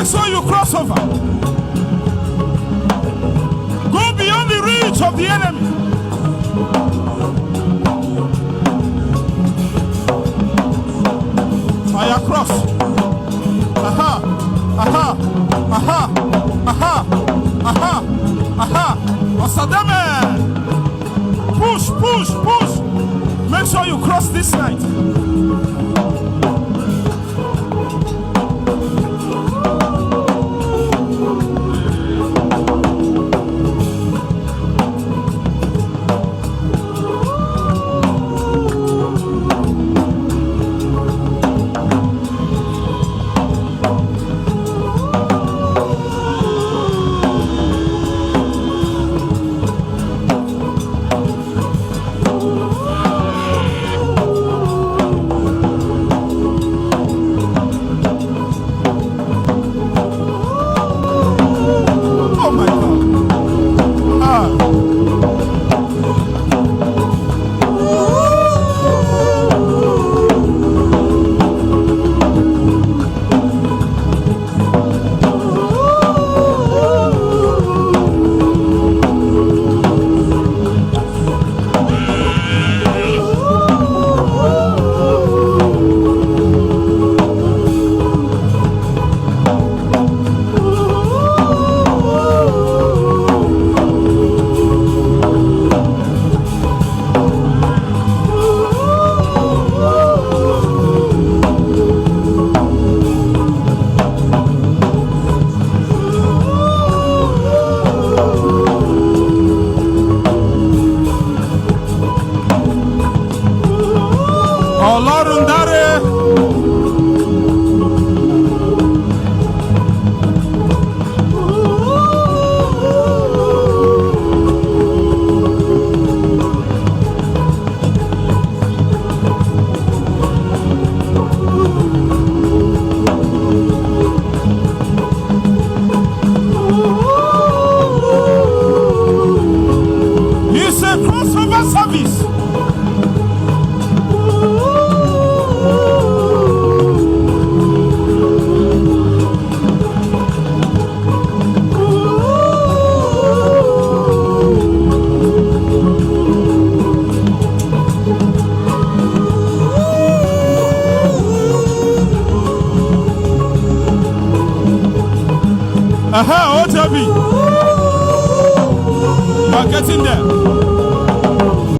Make sure you cross over. Go beyond the reach of the enemy. Fire cross. Aha. Aha. Aha. Aha. Aha. Aha. Osadame. Push, push, push. Make sure you cross this night. Ọlọ́run dáre. It's a crossover service. Aha, OJB. You are getting there.